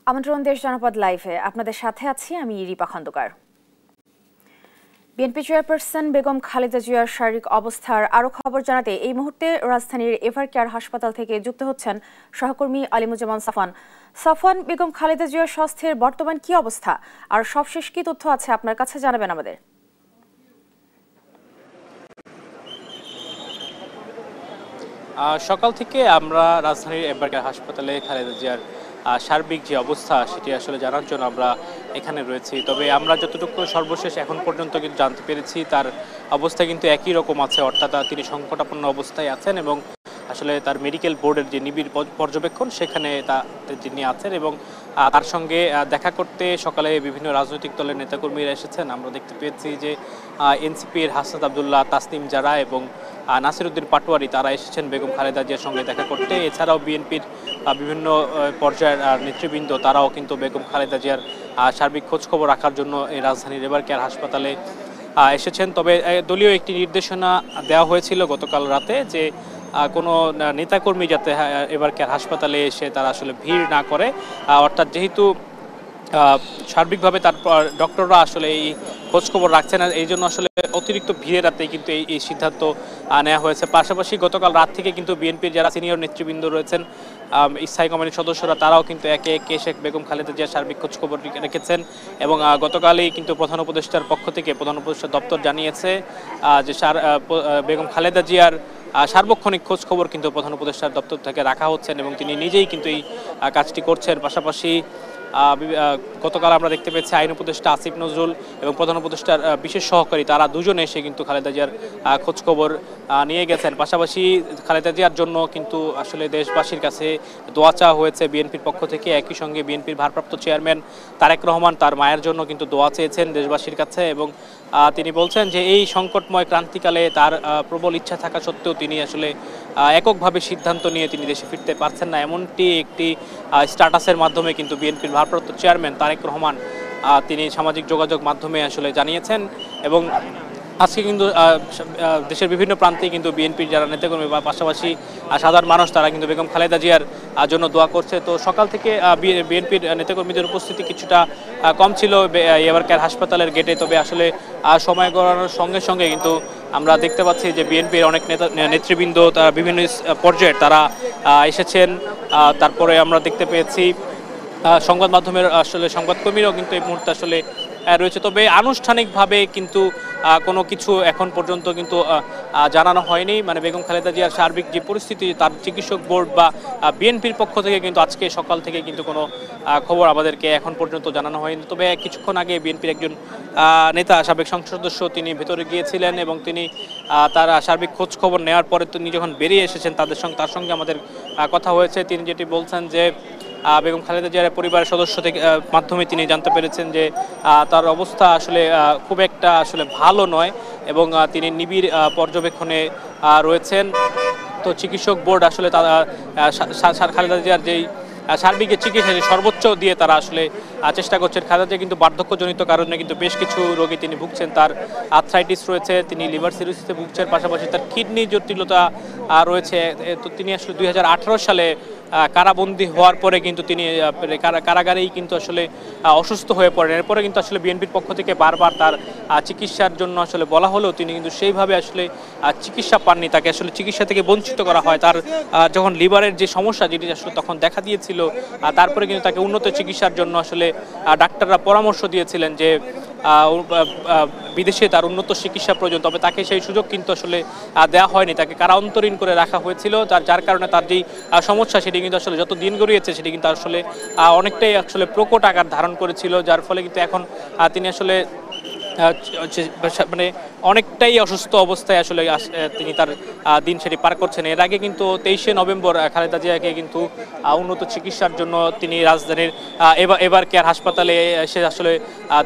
আমন্ত্রণ দেশ জনপদ লাইভে আপনাদের সাথে আছি আমি রিপা খন্দকার। বিএনপি চেয়ারপারসন বেগম খালেদা জিয়ার শারীরিক অবস্থার আরও খবর জানাতে এই মুহূর্তে রাজধানীর এভারকেয়ার হাসপাতাল থেকে যুক্ত হচ্ছেন সহকর্মী আলিমুজ্জামান সাফওয়ান। সাফওয়ান, বেগম খালেদা জিয়ার স্বাস্থ্যের বর্তমান কি অবস্থা আর সবশেষ কি তথ্য আছে আপনার কাছে জানাবেন আমাদের। সকাল থেকে আমরা রাজধানীর এভারকেয়ার হাসপাতালে খালেদা জিয়ার সার্বিক যে অবস্থা সেটি আসলে জানার জন্য আমরা এখানে রয়েছি। তবে আমরা যতটুকু সর্বশেষ এখন পর্যন্ত কিন্তু জানতে পেরেছি তার অবস্থা কিন্তু একই রকম আছে, অর্থাৎ তিনি সংকটাপন্ন অবস্থায় আছেন এবং আসলে তার মেডিকেল বোর্ডের যে নিবিড় পর্যবেক্ষণ সেখানে তিনি আছেন এবং তার সঙ্গে দেখা করতে সকালে বিভিন্ন রাজনৈতিক দলের নেতাকর্মীরা এসেছেন। আমরা দেখতে পেয়েছি যে এনসিপির হাসনাত আবদুল্লাহ, তাসনিম জারা এবং নাসিরউদ্দিন পাটোয়ারি তারা এসেছেন বেগম খালেদা জিয়ার সঙ্গে দেখা করতে। এছাড়াও বিএনপির বিভিন্ন পর্যায়ের নেতৃবৃন্দ তারাও কিন্তু বেগম খালেদা জিয়ার সার্বিক খোঁজখবর রাখার জন্য এই রাজধানীর এভারকেয়ার হাসপাতালে এসেছেন। তবে দলীয় একটি নির্দেশনা দেওয়া হয়েছিল গতকাল রাতে যে কোনো নেতাকর্মী যাতে এভারকেয়ার হাসপাতালে এসে তারা আসলে ভিড় না করে, অর্থাৎ যেহেতু সার্বিকভাবে তারপর ডক্টররা আসলে এই খোঁজখবর রাখছেন এই জন্য আসলে অতিরিক্ত ভিড়ের রাতে কিন্তু এই সিদ্ধান্ত নেওয়া হয়েছে। পাশাপাশি গতকাল রাত থেকে কিন্তু বিএনপির যারা সিনিয়র নেতৃবৃন্দ রয়েছেন, স্থায়ী কমিটির সদস্যরা তারাও কিন্তু একে একে শেখ বেগম খালেদা জিয়ার সার্বিক খোঁজখবর রেখেছেন এবং গতকালই কিন্তু প্রধান উপদেষ্টার পক্ষ থেকে প্রধান উপদেষ্টার দপ্তর জানিয়েছে যে বেগম খালেদা জিয়ার সার্বক্ষণিক খোঁজখবর কিন্তু প্রধান উপদেষ্টার দপ্তর থেকে রাখা হচ্ছেন এবং তিনি নিজেই কিন্তু এই কাজটি করছেন। পাশাপাশি গতকাল আমরা দেখতে পেয়েছি আইন উপদেষ্টা আসিফ নজরুল এবং প্রধান উপদেষ্টার বিশেষ সহকারী তারা দুজনে এসে কিন্তু খালেদা জিয়ার খোঁজখবর নিয়ে গেছেন। পাশাপাশি খালেদা জিয়ার জন্য কিন্তু আসলে দেশবাসীর কাছে দোয়া চাওয়া হয়েছে বিএনপির পক্ষ থেকে। একই সঙ্গে বিএনপির ভারপ্রাপ্ত চেয়ারম্যান তারেক রহমান তার মায়ের জন্য কিন্তু দোয়া চেয়েছেন দেশবাসীর কাছে এবং তিনি বলছেন যে এই সংকটময় ক্রান্তিকালে তার প্রবল ইচ্ছা থাকা সত্ত্বেও তিনি আসলে এককভাবে সিদ্ধান্ত নিয়ে তিনি দেশে ফিরতে পারছেন না, এমনটি একটি স্ট্যাটাসের মাধ্যমে কিন্তু বিএনপির ভারপ্রাপ্ত চেয়ারম্যান তারেক রহমান তিনি সামাজিক যোগাযোগ মাধ্যমে আসলে জানিয়েছেন। এবং আজকে কিন্তু দেশের বিভিন্ন প্রান্তে কিন্তু বিএনপির যারা নেতাকর্মী বা পাশাপাশি সাধারণ মানুষ তারা কিন্তু বেগম খালেদা জিয়ার জন্য দোয়া করছে। তো সকাল থেকে বিএনপির নেতাকর্মীদের উপস্থিতি কিছুটা কম ছিল এভারকেয়ার হাসপাতালের গেটে, তবে আসলে সময় গড়ানোর সঙ্গে সঙ্গে কিন্তু আমরা দেখতে পাচ্ছি যে বিএনপির অনেক নেতৃবৃন্দ তারা বিভিন্ন পর্যায়ে তারা এসেছেন। তারপরে আমরা দেখতে পেয়েছি সংবাদ মাধ্যমের আসলে সংবাদকর্মীরাও কিন্তু এই মুহূর্তে আসলে রয়েছে। তবে আনুষ্ঠানিকভাবে কিন্তু কোনো কিছু এখন পর্যন্ত কিন্তু জানানো হয়নি, মানে বেগম খালেদা জিয়ার সার্বিক যে পরিস্থিতি তার চিকিৎসক বোর্ড বা বিএনপির পক্ষ থেকে কিন্তু আজকে সকাল থেকে কিন্তু কোনো খবর আমাদেরকে এখন পর্যন্ত জানানো হয়নি। তবে কিছুক্ষণ আগে বিএনপির একজন নেতা সাবেক সংসদ সদস্য তিনি ভেতরে গিয়েছিলেন এবং তিনি তার সার্বিক খোঁজ খবর নেওয়ার পরে তিনি যখন বেরিয়ে এসেছেন তার সঙ্গে আমাদের কথা হয়েছে। তিনি যেটি বলছেন যে বেগম খালেদা জিয়ার পরিবারের সদস্য থেকে মাধ্যমে তিনি জানতে পেরেছেন যে তার অবস্থা আসলে খুব একটা আসলে ভালো নয় এবং তিনি নিবিড় পর্যবেক্ষণে রয়েছেন। তো চিকিৎসক বোর্ড আসলে খালেদা জিয়ার যেই সার্বিক চিকিৎসা সর্বোচ্চ দিয়ে তারা আসলে চেষ্টা করছেন। খালেদা জিয়া কিন্তু বার্ধক্যজনিত কারণে কিন্তু বেশ কিছু রোগে তিনি ভুগছেন, তার আর্থ্রাইটিস রয়েছে, তিনি লিভার সিরোসিসে ভুগছেন, পাশাপাশি তার কিডনি জটিলতা রয়েছে। তো তিনি আসলে 2018 সালে কারাবন্দী হওয়ার পরে কিন্তু তিনি কারাগারেই কিন্তু আসলে অসুস্থ হয়ে পড়েন। এরপরে কিন্তু আসলে বিএনপির পক্ষ থেকে বারবার তার চিকিৎসার জন্য আসলে বলা হলেও তিনি কিন্তু সেইভাবে আসলে চিকিৎসা পাননি, তাকে আসলে চিকিৎসা থেকে বঞ্চিত করা হয়। তার যখন লিভারের যে সমস্যা যেটি আসলে তখন দেখা দিয়েছিল, তারপরে কিন্তু তাকে উন্নত চিকিৎসার জন্য আসলে ডাক্তাররা পরামর্শ দিয়েছিলেন যে বিদেশে তার উন্নত চিকিৎসা প্রয়োজন, তবে তাকে সেই সুযোগ কিন্তু আসলে দেওয়া হয়নি, তাকে কারান্তরীণ করে রাখা হয়েছিল। যার কারণে তার যেই সমস্যা সেটি কিন্তু আসলে যত দিন গড়িয়েছে সেটি কিন্তু আসলে অনেকটাই আসলে প্রকট আকার ধারণ করেছিল, যার ফলে কিন্তু এখন তিনি আসলে মানে অনেকটাই অসুস্থ অবস্থায় আসলে তিনি তার দিন সেটি পার করছেন। এর আগে কিন্তু 23শে নভেম্বর খালেদা জিয়াকে কিন্তু উন্নত চিকিৎসার জন্য তিনি রাজধানীর এভারকেয়ার হাসপাতালে এসে আসলে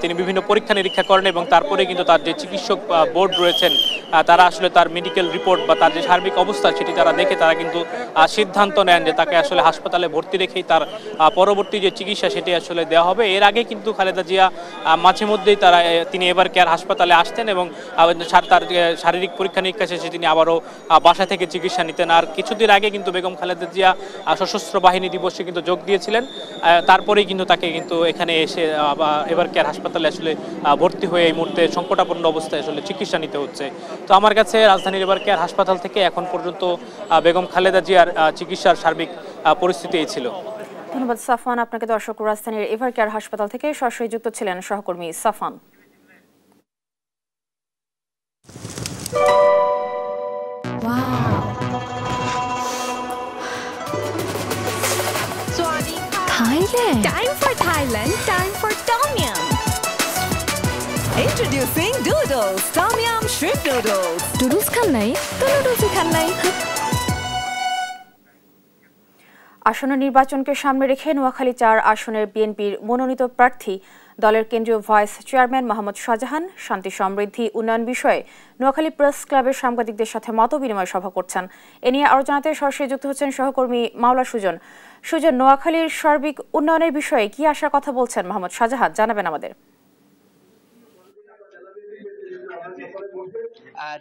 তিনি বিভিন্ন পরীক্ষা নিরীক্ষা করেন এবং তারপরে কিন্তু তার যে চিকিৎসক বোর্ড রয়েছেন তারা আসলে তার মেডিকেল রিপোর্ট বা তার যে সার্বিক অবস্থা সেটি তারা দেখে তারা কিন্তু সিদ্ধান্ত নেন যে তাকে আসলে হাসপাতালে ভর্তি রেখেই তার পরবর্তী যে চিকিৎসা সেটি আসলে দেওয়া হবে। এর আগে কিন্তু খালেদা জিয়া মাঝে মধ্যেই তিনি এভার কেয়ার হাসপাতালে আসতেন এবং তার শারীরিক পরীক্ষা নিরীক্ষা শেষে তিনি আবারও বাসা থেকে চিকিৎসা নিতেন। আর কিছুদিন আগে কিন্তু বেগম খালেদা জিয়া সশস্ত্র বাহিনী দিবসে কিন্তু যোগ দিয়েছিলেন, তারপরেই কিন্তু তাকে কিন্তু এখানে এসে এভার কেয়ার হাসপাতালে আসলে ভর্তি হয়ে এই মুহূর্তে সংকটাপন্ন অবস্থায় আসলে চিকিৎসা নিতে হচ্ছে। তো আমার কাছে রাজধানীর এভার কেয়ার হাসপাতাল থেকে এখন পর্যন্ত বেগম খালেদা জিয়ার চিকিৎসার সার্বিক পরিস্থিতি এই ছিল। ধন্যবাদ সাফওয়ান আপনাকে। দর্শক, রাজধানীর এভার কেয়ার হাসপাতাল থেকে সরাসরি যুক্ত ছিলেন সহকর্মী Safwan. Thailand. Time for Thailand. Time for Tom Yum. Introducing Doodles, Tom Yum Shrimp Noodles. Doodles খান নাই তো নুডলসই খান নাই। আসন্ন নির্বাচনকে সামনে রেখে নোয়াখালী ৪ আসনের বিএনপির মনোনীত প্রার্থী দলের কেন্দ্রীয় ভাইস চেয়ারম্যান মোহাম্মদ শাহজাহান শান্তি সমৃদ্ধি উন্নয়ন বিষয়ে নোয়াখালী প্রেস ক্লাবের সাংবাদিকদের সাথে মতবিনিময় সভা করছেন। এ নিয়ে আরও জানাতে সরাসরি যুক্ত হচ্ছেন সহকর্মী মাওলা সুজন। সুজন, নোয়াখালীর সার্বিক উন্নয়নের বিষয়ে কি আসার কথা বলছেন মোহাম্মদ শাহজাহান, জানাবেন আমাদের।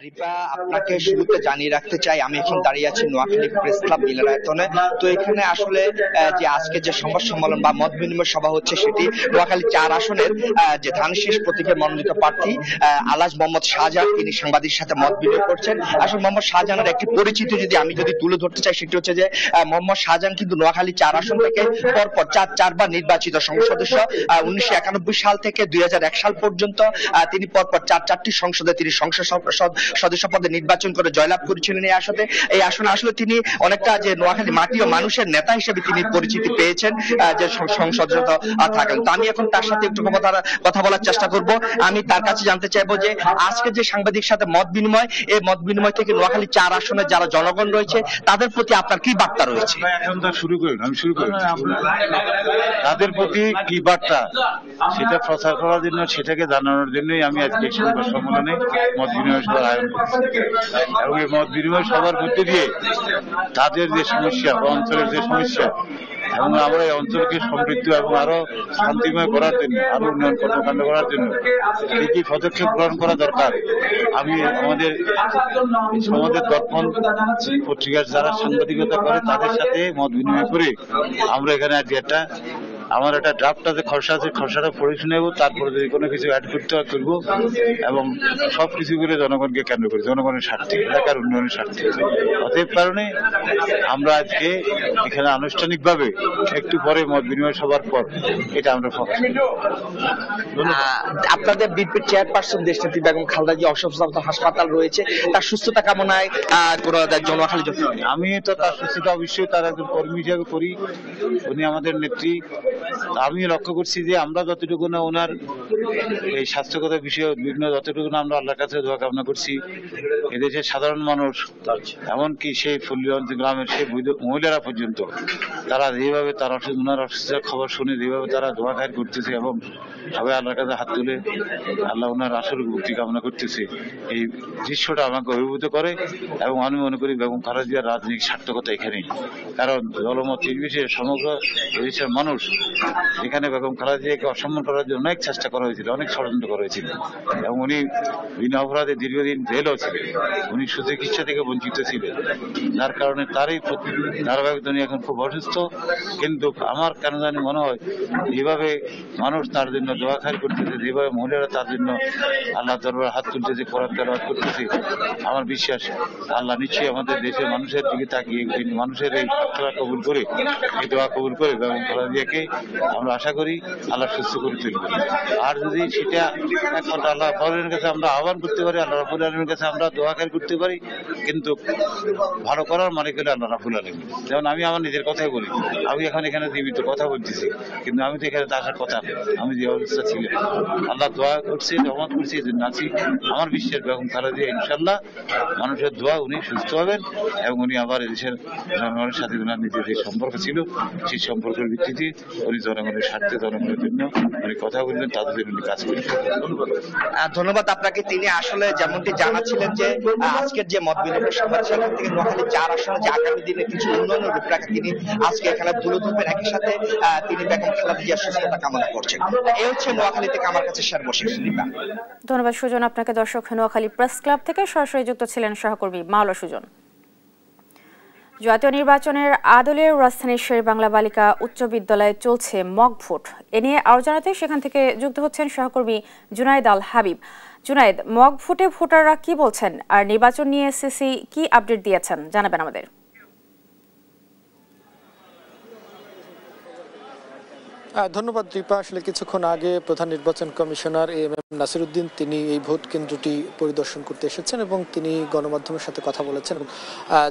রিপা, আপনাকে শুরুতে জানিয়ে রাখতে চাই আমি এখন দাঁড়িয়ে আছি নোয়াখালী প্রেস ক্লাব মিলনায়তনে। তো এখানে আসলে যে আজকে যে সংবাদ সম্মেলন বা মত বিনিময় সভা হচ্ছে সেটি নোয়াখালী ৪ আসনের যে ধানশীষ প্রতীকের মনোনীত প্রার্থী আলাজ মোহাম্মদ শাহজাহান তিনি সাংবাদিকের সাথে মত বিনিময় করছেন। আসলে মোহাম্মদ শাহজাহানের একটি পরিচিতি আমি যদি তুলে ধরতে চাই সেটি হচ্ছে যে মোহাম্মদ শাহজাহান কিন্তু নোয়াখালী ৪ আসন থেকে পরপর চারবার নির্বাচিত সংসদ সদস্য। 1991 সাল থেকে 2001 সাল পর্যন্ত তিনি পরপর চারটি সংসদে তিনি সংসদ সদস্য পদে নির্বাচন করে জয়লাভ করেছিলেন। এই আসনে আসলে তিনি অনেকটা যে নোয়াখালী মাটি ও মানুষের নেতা হিসেবে তিনি পরিচিতি পেয়েছেন যে সংসদরত থাকেন। তো আমি এখন তার সাথে একটু কথা বলার চেষ্টা করব। আমি তার কাছে জানতে চাইবো যে আজকে যে সাংবাদিক সাথে মত বিনিময়, এই মত বিনিময় থেকে নোয়াখালী ৪ আসনের যারা জনগণ রয়েছে তাদের প্রতি আপনার কি বার্তা রয়েছে? এখন তো শুরু করি, আমি শুরু করি। তাদের প্রতি কি বার্তা সেটা প্রচার করার জন্য, সেটাকে জানানোর জন্যই আমি আজকে সংবাদ সম্মেলনে মত বিনিময় সভার আয়োজন করেছি। এবং এই মত বিনিময় সভার মধ্যে দিয়ে তাদের যে সমস্যা বা অঞ্চলের যে সমস্যা এবং আমরা এই অঞ্চলকে সমৃদ্ধ এবং আরো শান্তিময় করার জন্য, আরো উন্নয়ন কর্মকাণ্ড করার জন্য কি কি পদক্ষেপ গ্রহণ করা দরকার আমি আমাদের সমাজের দর্পণ পত্রিকার যারা সাংবাদিকতা করে তাদের সাথে মত বিনিময় করে আমরা এখানে আজকে আমার একটা ড্রাফট আছে, খসড়া আছে, খসড়াটা পড়ে শুনেবো, তারপরে যদি কোনো কিছু অ্যাড করতে হয় করবো এবং সবকিছু করে জনগণকে কেন্দ্র করি, জনগণের স্বার্থে, এলাকার উন্নয়নের স্বার্থে। অতএব কারণে আমরা আজকে এখানে আনুষ্ঠানিকভাবে একটু পরে মত বিনিময় সভার পর এটা আমরা প্রকাশ করি। আপনাদের বিএনপির চেয়ারপারসন দেশনেত্রী বেগম খালেদা জিয়া অসুস্থতা হাসপাতাল রয়েছে, তার সুস্থতা কামনায় নোয়াখালী আমি তো তার সুস্থতা অবশ্যই তার একজন কর্মী হিসাবে করি, উনি আমাদের নেত্রী। আমি লক্ষ্য করছি যে আমরা যতটুকু না ওনার এই স্বাস্থ্যগত বিষয়ে বিভিন্ন যতটুকু না আমরা আল্লাহর কাছে দোয়া কামনা করছি, এদেশের সাধারণ মানুষ এমনকি সেই ফুলগঞ্জ গ্রামের সেই মহিলারা পর্যন্ত তারা যেভাবে তারা ওনার অসুস্থতার খবর শুনে যেভাবে তারা দোয়া খায়ের করতেছে এবং সবাই আল্লাহর কাছে হাত তুলে আল্লাহ ওনার আসল মুক্তি কামনা করতেছে, এই দৃশ্যটা আমাকে অভিভূত করে। এবং আমি মনে করি বেগম খালেদা জিয়ার রাজনৈতিক সার্থকতা এখানেই, কারণ দলমত নির্বিশেষে সমগ্র দেশের মানুষ এখানে বেগম খালেদা জিয়াকে অসম্মান করার জন্য অনেক চেষ্টা করা হয়েছিল, অনেক ষড়যন্ত্র করা হয়েছিল এবং উনি বিনা অপরাধে দীর্ঘদিন জেলও ছিলেন, উনি সুচিকিৎসা থেকে বঞ্চিত ছিলেন, যার কারণে তারই ধারাবাহিক উনি এখন খুব অসুস্থ। কিন্তু আমার কেন জানি মনে হয় যেভাবে মানুষ তার জন্য দোয়া খায়ের করতেছে, যেভাবে মহিলারা তার জন্য আল্লাহ দরবারে হাত তুলতেছে, কোরআন তেলাওয়াত করতেছে, আমার বিশ্বাস আল্লাহ নিশ্চয়ই আমাদের দেশের মানুষের দিকে তাকিয়ে মানুষের এই প্রার্থনা কবুল করে, এই দোয়া কবুল করে বেগম খালেদা জিয়াকে আমরা আশা করি আল্লাহ সুস্থ করে তুলবে। আর যদি সেটা একমাত্র আল্লাহ রাব্বুল কাছে আমরা আহ্বান করতে পারি, আল্লাহ রাব্বুল আলামিনের কাছে আমরা দোয়া খায়ের করতে পারি, কিন্তু ভালো করার মালিক হলে আল্লাহ রাব্বুল আলামিন। যেমন আমি আমার নিজের কথাই বলি, আমি এখন এখানে জীবিত কথা বলতেছি, কিন্তু আমি তো এখানে আসার কথা, আমি যে অবস্থা ছিল আল্লাহ দোয়া করছে, রহমত করছে, এই জন্য আছি। আমার বিশ্বাস বেগম খালেদা জিয়া ইনশাল্লাহ মানুষের দোয়া উনি সুস্থ হবেন এবং উনি আবার দেশের জনগণের সাথে ওনার নিজের যে সম্পর্ক ছিল সেই সম্পর্কের ভিত্তিতে উনি জনগণের স্বার্থে জনগণের জন্য উনি কথা বললেন, তাদের জন্য উনি কাজ করলেন। ধন্যবাদ আপনাকে। তিনি আসলে যেমনটি জানাচ্ছিলেন যে আজকের যে মত বিনিময় সভা সেখান থেকে নোয়াখালী 4 আসনে যে আগামী দিনে কিছু উন্নয়নের রূপরেখা তিনি আজকে এখানে তুলে ধরবেন। একই সাথে তিনি বেগম খালেদা জিয়ার সুস্থতা কামনা করছেন। এই হচ্ছে নোয়াখালী থেকে আমার কাছে সর্বশেষ রিপোর্ট। ধন্যবাদ সুজন আপনাকে। দর্শক, নোয়াখালী প্রেস ক্লাব থেকে সরাসরি যুক্ত ছিলেন সহকর্মী মাওলা সুজন। জাতীয় নির্বাচনের আদলে রাজধানীর শেরেবাংলা বালিকা উচ্চ বিদ্যালয়ে চলছে মক ভোট। এ নিয়ে আরও জানাতে সেখান থেকে যুক্ত হচ্ছেন সহকর্মী জুনায়েদ আল হাবিব। জুনায়েদ, মক ভোটে ভোটাররা কি বলছেন আর নির্বাচন নিয়ে সিসি কি আপডেট দিয়েছেন জানাবেন আমাদের। ধন্যবাদ দীপা। আসলে কিছুক্ষণ আগে প্রধান নির্বাচন কমিশনার এম এম নাসিরউদ্দিন তিনি এই ভোট কেন্দ্রটি পরিদর্শন করতে এসেছেন এবং তিনি গণমাধ্যমের সাথে কথা বলেছেন।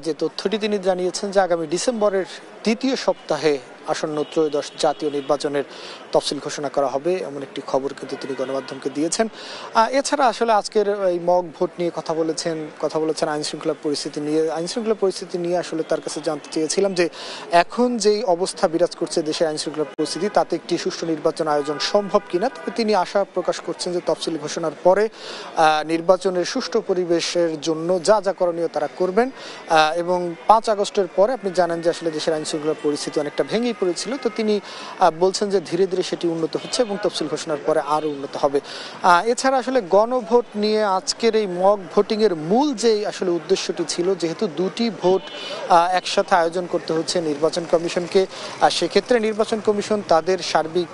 যে তথ্যটি তিনি জানিয়েছেন যে আগামী ডিসেম্বরের দ্বিতীয় সপ্তাহে আসন্ন ত্রয়োদশ জাতীয় নির্বাচনের তফসিল ঘোষণা করা হবে, এমন একটি খবর কিন্তু তিনি গণমাধ্যমকে দিয়েছেন। এছাড়া আসলে আজকের এই মক ভোট নিয়ে কথা বলেছেন আইন শৃঙ্খলা পরিস্থিতি নিয়ে আসলে তার কাছে জানতে চেয়েছিলাম যে এখন যেই অবস্থা বিরাজ করছে দেশের আইন শৃঙ্খলা পরিস্থিতি, তাতে একটি সুষ্ঠু নির্বাচন আয়োজন সম্ভব কিনা। তবে তিনি আশা প্রকাশ করছেন যে তফসিল ঘোষণার পরে নির্বাচনের সুষ্ঠু পরিবেশের জন্য যা যা করণীয় তারা করবেন এবং 5 আগস্টের পরে আপনি জানেন যে আসলে দেশের আইন শৃঙ্খলা পরিস্থিতি অনেকটা ভেঙে পড়েছিল। তো তিনি বলছেন যে ধীরে ধীরে সেটি উন্নত হচ্ছে এবং তফসিল ঘোষণার পরে আরো উন্নত হবে। এছাড়া আসলে গণভোট নিয়ে আজকের এই মক ভোটিং এর মূল যে আসলে উদ্দেশ্যটি ছিল, যেহেতু দুটি ভোট একসাথে আয়োজন করতে হচ্ছে নির্বাচন কমিশনকে, সেক্ষেত্রে নির্বাচন কমিশন তাদের সার্বিক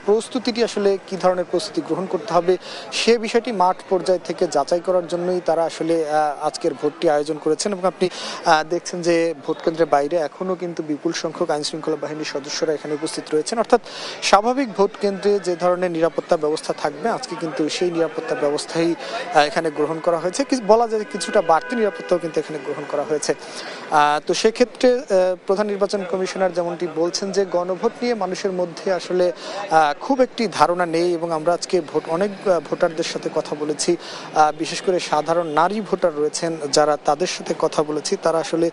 প্রস্তুতিটি আসলে কি ধরনের প্রস্তুতি গ্রহণ করতে হবে সে বিষয়টি মাঠ পর্যায় থেকে যাচাই করার জন্যই তারা আসলে আজকের ভোটটি আয়োজন করেছেন। এবং আপনি দেখছেন যে ভোট কেন্দ্রের বাইরে এখনো কিন্তু বিপুল সংখ্যক আইন শৃঙ্খলা বাহিনীর সদস্যরা এখানে উপস্থিত রয়েছেন। অর্থাৎ স্বাভাবিক ভোট কেন্দ্রে যে ধরনের নিরাপত্তা ব্যবস্থা থাকবে আজকে কিন্তু সেই নিরাপত্তা ব্যবস্থাই এখানে গ্রহণ করা হয়েছে। বলা যায় কিছুটা বাড়তি নিরাপত্তাও কিন্তু এখানে গ্রহণ করা হয়েছে। তো সেক্ষেত্রে প্রধান নির্বাচন কমিশনার যেমনটি বলছেন যে গণভোট নিয়ে মানুষের মধ্যে আসলে খুব একটি ধারণা নেই এবং আমরা আজকে অনেক ভোটারদের সাথে কথা বলেছি, বিশেষ করে সাধারণ নারী ভোটার রয়েছেন যারা, তাদের সাথে কথা বলেছি। তারা আসলে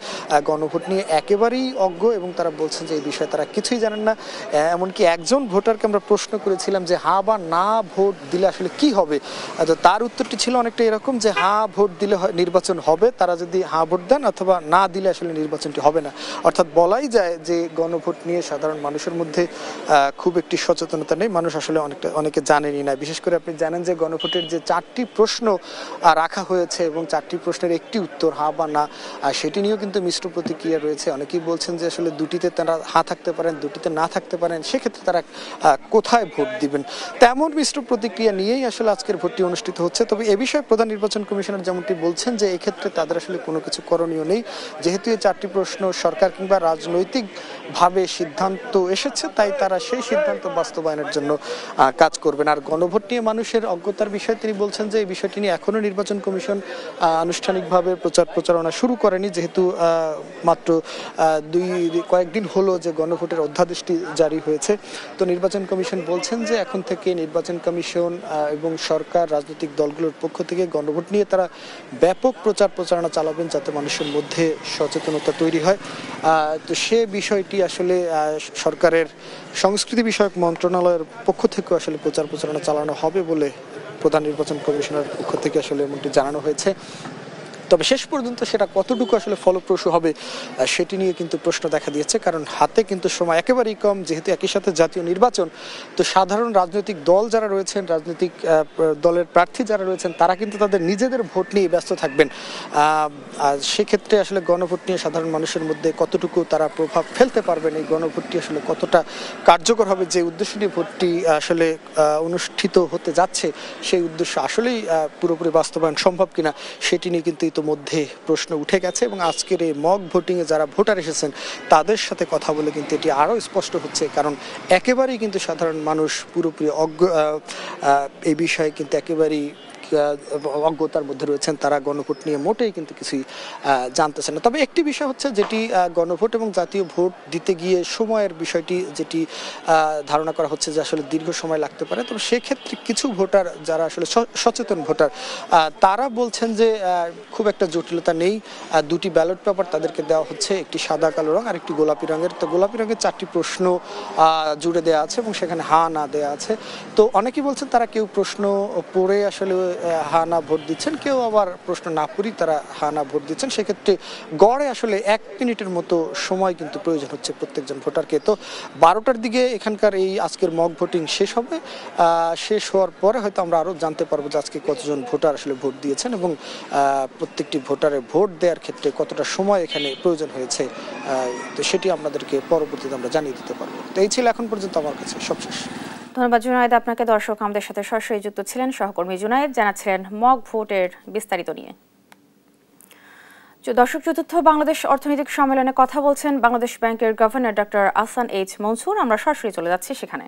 গণভোট নিয়ে একেবারেই অজ্ঞ এবং তারা বলছেন যে এই বিষয়ে তারা কিছুই জানেন না। এমনকি একজন ভোটারকে আমরা প্রশ্ন করেছিলাম যে হা বা না ভোট দিলে আসলে কি হবে, তো তার উত্তরটি ছিল অনেকটা এরকম যে হা ভোট দিলে নির্বাচন হবে, তারা যদি হা ভোট দেন, অথবা না দিলে আসলে নির্বাচনটি হবে না। অর্থাৎ বলাই যায় যে গণভোট নিয়ে সাধারণ মানুষের মধ্যে খুব একটি সচেতনতা নেই, মানুষ আসলে অনেকে জানেনই না। বিশেষ করে আপনি জানেন যে গণভোটের যে 4টি প্রশ্ন রাখা হয়েছে এবং 4টি প্রশ্নের একটি উত্তর হা বা না, সেটি নিয়েও কিন্তু মিশ্র প্রতিক্রিয়া রয়েছে। অনেকেই বলছেন যে আসলে দুটিতে তারা হা থাকতে পারেন, দুটিতে না থাকতে পারেন, সেক্ষেত্রে তারা কোথায় ভোট দিবেন, তেমন মিশ্র প্রতিক্রিয়া নিয়েই আসলে আজকের ভোটটি অনুষ্ঠিত হচ্ছে। তবে এ বিষয়ে প্রধান নির্বাচন কমিশনার যেমনটি বলছেন যে এক্ষেত্রে তাদের আসলে কোনো কিছু করণীয় নেই, যেহেতু এই 4টি প্রশ্ন সরকার কিংবা রাজনৈতিকভাবে সিদ্ধান্ত এসেছে, তাই তারা সেই সিদ্ধান্ত বাস্তবায়নের জন্য কাজ করবেন। আর গণভোট নিয়ে মানুষের অজ্ঞতার বিষয়ে তিনি বলছেন যে এই বিষয়টি নিয়ে এখনো নির্বাচন কমিশন আনুষ্ঠানিকভাবে প্রচারণা শুরু করেনি, যেহেতু মাত্র কয়েকদিন হলো যে গণভোটের অধ্যাদেশটি জারি হয়েছে। তো নির্বাচন কমিশন বলছেন যে এখন থেকে নির্বাচন কমিশন এবং সরকার, রাজনৈতিক দলগুলোর পক্ষ থেকে গণভোট নিয়ে তারা ব্যাপক প্রচারণা চালাবেন যাতে মানুষের মধ্যে সচেতনতা তৈরি হয়। তো সে বিষয়টি আসলে সরকারের সংস্কৃতি বিষয়ক মন্ত্রণালয়ের পক্ষ থেকে আসলে প্রচারণা চালানো হবে বলে প্রধান নির্বাচন কমিশনার পক্ষ থেকে আসলে এমনটি জানানো হয়েছে। তবে শেষ পর্যন্ত সেটা কতটুকু আসলে ফলপ্রসূ হবে সেটি নিয়ে কিন্তু প্রশ্ন দেখা দিয়েছে, কারণ হাতে কিন্তু সময় একেবারেই কম, যেহেতু একই সাথে জাতীয় নির্বাচন। তো সাধারণ রাজনৈতিক দল যারা রয়েছেন, রাজনৈতিক দলের প্রার্থী যারা রয়েছেন, তারা কিন্তু তাদের নিজেদের ভোট নিয়ে ব্যস্ত থাকবেন। আর সেক্ষেত্রে আসলে গণভোট নিয়ে সাধারণ মানুষের মধ্যে কতটুকু তারা প্রভাব ফেলতে পারবেন, এই গণভোটটি আসলে কতটা কার্যকর হবে, যে উদ্দেশ্য নিয়ে ভোটটি আসলে অনুষ্ঠিত হতে যাচ্ছে সেই উদ্দেশ্য আসলেই পুরোপুরি বাস্তবায়ন সম্ভব কিনা সেটি নিয়ে কিন্তু ইতোমধ্যে প্রশ্ন উঠে গেছে। এবং আজকের এই মক ভোটিংয়ে যারা ভোটার এসেছেন তাদের সাথে কথা বলে কিন্তু এটি আরও স্পষ্ট হচ্ছে, কারণ একেবারেই কিন্তু সাধারণ মানুষ পুরোপুরি অজ্ঞ এই বিষয়ে কিন্তু একেবারেই অজ্ঞতার মধ্যে রয়েছেন, তারা গণভোট নিয়ে মোটেই কিন্তু কিছুই জানতেছেন না। তবে একটি বিষয় হচ্ছে যেটি গণভোট এবং জাতীয় ভোট দিতে গিয়ে সময়ের বিষয়টি যেটি ধারণা করা হচ্ছে যে আসলে দীর্ঘ সময় লাগতে পারে। তবে সেক্ষেত্রে কিছু ভোটার যারা আসলে সচেতন ভোটার তারা বলছেন যে খুব একটা জটিলতা নেই। দুটি ব্যালট পেপার তাদেরকে দেওয়া হচ্ছে, একটি সাদা কালো রং আর একটি গোলাপি রঙের। তো গোলাপি রঙের 4টি প্রশ্ন জুড়ে দেওয়া আছে এবং সেখানে হা না দেওয়া আছে। তো অনেকেই বলছেন তারা কেউ প্রশ্ন পড়ে আসলে হা না ভোট দিচ্ছেন, কেউ আবার প্রশ্ন না পড়ি তারা হা না ভোট দিচ্ছেন। সেক্ষেত্রে গড়ে আসলে 1 মিনিটের মতো সময় কিন্তু প্রয়োজন হচ্ছে প্রত্যেকজন ভোটারকে। তো 12টার দিকে এখানকার এই আজকের মক ভোটিং শেষ হবে। শেষ হওয়ার পরে হয়তো আমরা আরও জানতে পারবো যে আজকে কতজন ভোটার আসলে ভোট দিয়েছেন এবং প্রত্যেকটি ভোটারের ভোট দেওয়ার ক্ষেত্রে কতটা সময় এখানে প্রয়োজন হয়েছে, তো সেটি আপনাদেরকে পরবর্তীতে আমরা জানিয়ে দিতে পারবো। তো এই ছিল এখন পর্যন্ত আমার কাছে সবশেষ। ধন্যবাদ জুনায়েদ আপনাকে। দর্শক আমাদের সাথে সরাসরি যুক্ত ছিলেন সহকর্মী জুনায়েদ, জানাচ্ছিলেন মক ভোটের বিস্তারিত নিয়ে। দর্শক, চতুর্থ বাংলাদেশ অর্থনৈতিক সম্মেলনে কথা বলছেন বাংলাদেশ ব্যাংকের governor doctor Ahsan H Mansur. আমরা সরাসরি চলে যাচ্ছি সেখানে।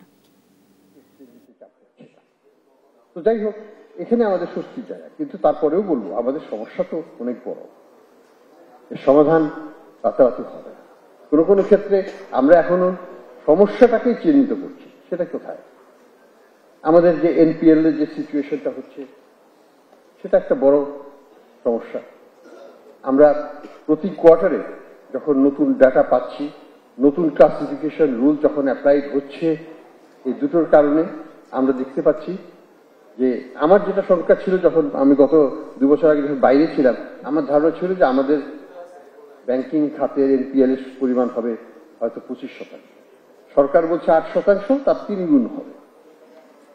তো যাই হোক, এখানে আমাদের স্বস্তির জায়গা, কিন্তু তারপরেও বলবো আমাদের সমস্যা তো অনেক বড়, এর সমাধান রাতারাতি হবে। কোনো কোনো ক্ষেত্রে আমরা এখনো সমস্যাটাকেই চিহ্নিত করছি, সেটা কোথায়? আমাদের যে এনপিএল এর যে সিচুয়েশনটা হচ্ছে সেটা একটা বড় সমস্যা। আমরা প্রতি কোয়ার্টারে যখন নতুন ডাটা পাচ্ছি, নতুন ক্লাসিফিকেশন রুল যখন অ্যাপ্লাইড হচ্ছে, এই দুটোর কারণে আমরা দেখতে পাচ্ছি যে আমার যেটা শঙ্কা ছিল যখন আমি গত 2 বছর আগে যখন বাইরে ছিলাম, আমার ধারণা ছিল যে আমাদের ব্যাংকিং খাতের এনপিএল এর পরিমাণ হবে হয়তো 25%। সরকার বলছে 8%, তার 3 গুণ হবে।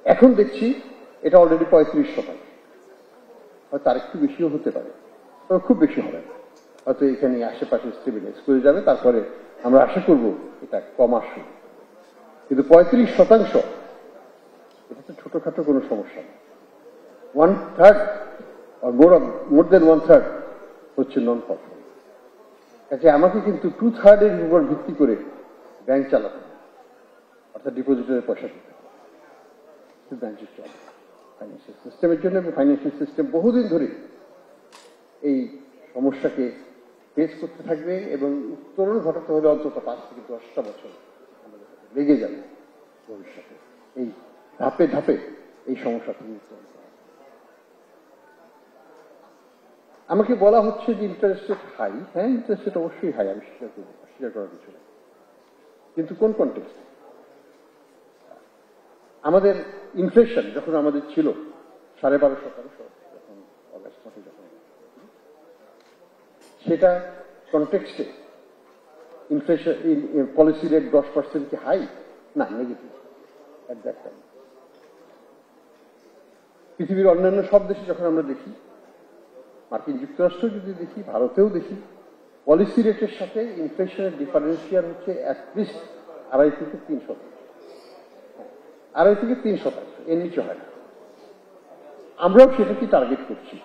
এখন দেখছি এটা অলরেডি 35%, হয়তো আরেকটু বেশিও হতে পারে, তবে খুব বেশি হবে না, হয়তো এখানে আশেপাশে স্টেবিলাইজ করে যাবে। তারপরে আমরা আশা করব এটা কম আসবে, কিন্তু 35% এটা তো ছোটখাটো কোনো সমস্যা না। 1/3 মোর দেন 1/3 হচ্ছে নন পারফর্মিং। কাজে আমাকে কিন্তু 2/3 এর উপর ভিত্তি করে ব্যাংক চালাতে হবে, অর্থাৎ ডিপোজিটরের পয়সা দিতে হবে। ব্যাংকের চলে ফাইন্যান্সিয়াল সিস্টেমের জন্য, এবং ফাইন্যান্সিয়াল সিস্টেম বহুদিন ধরে এই সমস্যাকে ফেস করতে থাকবে এবং উত্তরণ ঘটাতে হলে অন্তত 5 থেকে 10টা বছর আমাদের লেগে যাবে ভবিষ্যতে এই ধাপে ধাপে এই সমস্যা থেকে উত্তরণ করা। আমাকে বলা হচ্ছে যে ইন্টারেস্ট রেট হাই। হ্যাঁ, ইন্টারেস্ট রেট অবশ্যই হাই, আমি স্বীকার করবো, স্বীকার করার কিছু নেই। কিন্তু কোন কনটেক্সটে? আমাদের ইনফ্লেশন যখন আমাদের ছিল 12.5%, যখন অগাস্ট মাসে যখন, সেটা কনটেক্সটে ইনফ্লেশন পলিসি রেট 10% কি হাই? না, নেগেটিভ এট দ্যাট টাইম। পৃথিবীর অন্যান্য সব দেশে যখন আমরা দেখি, মার্কিন যুক্তরাষ্ট্র যদি দেখি, ভারতেও দেখি, পলিসি রেটের সাথে ইনফ্লেশনের ডিফারেন্সিয়াল হচ্ছে অ্যাটলিস্ট 2.5 থেকে 3%, 2.5 থেকে 3%, এর নিচে হয় না। আমরাও সেটাকে টার্গেট করছি।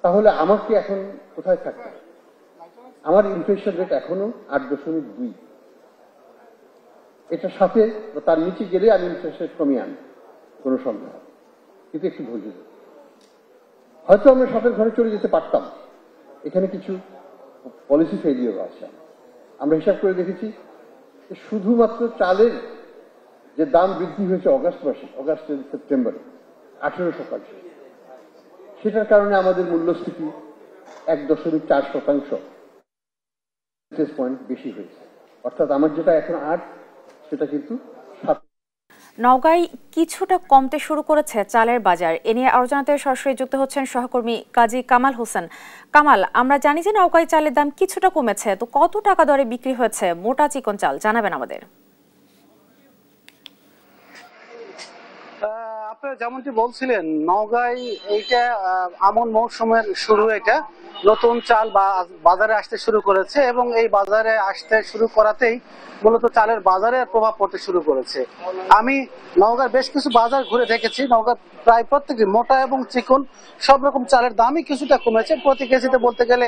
তাহলে আমাকে এখন কোথায় থাকতে? আমার ইনফ্লেশন রেট এখনো 8.2, এটার সাথে তার নিচে গেলে আমি ইন্টারেস্ট রেট কমিয়ে আনি, কোনো সন্দেহ, কিন্তু একটু ধৈর্য ধরে। হয়তো আমরা সাপের ঘরে চলে যেতে পারতাম। এখানে কিছু পলিসি ফেলিওর আছে। আমরা হিসাব করে দেখেছি শুধুমাত্র চালের যে দাম বৃদ্ধি হয়েছে অগাস্ট মাসে, অগাস্ট সেপ্টেম্বরে 18%, সেটার কারণে আমাদের মূল্যস্ফীতি 1.4% পয়েন্ট বেশি হয়েছে। অর্থাৎ আমার যেটা এখন 8, সেটা কিন্তু 7। নওগাঁয় কিছুটা কমতে শুরু করেছে চালের বাজার। এ নিয়ে আরো জানাতে সরাসরি যুক্ত হচ্ছেন সহকর্মী কাজী কামাল হোসেন। কামাল, আমরা জানি যে নওগাঁয় চালের দাম কিছুটা কমেছে, তো কত টাকা দরে বিক্রি হয়েছে মোটা চিকন চাল জানাবেন আমাদের। আপনারা যেমনটি বলছিলেন, নওগাঁয় এইটা আমন মৌসুমের শুরু, এটা নতুন চাল বাজারে আসতে শুরু করেছে এবং এই বাজারে আসতে শুরু করাতেই মূলত চালের বাজারে প্রভাব পড়তে শুরু করেছে। আমি নওগাঁর বেশ কিছু বাজার ঘুরে দেখেছি, নওগাঁর প্রায় প্রত্যেকটি মোটা এবং চিকন সব রকম চালের দামই কিছুটা কমেছে। প্রতি কেজিতে বলতে গেলে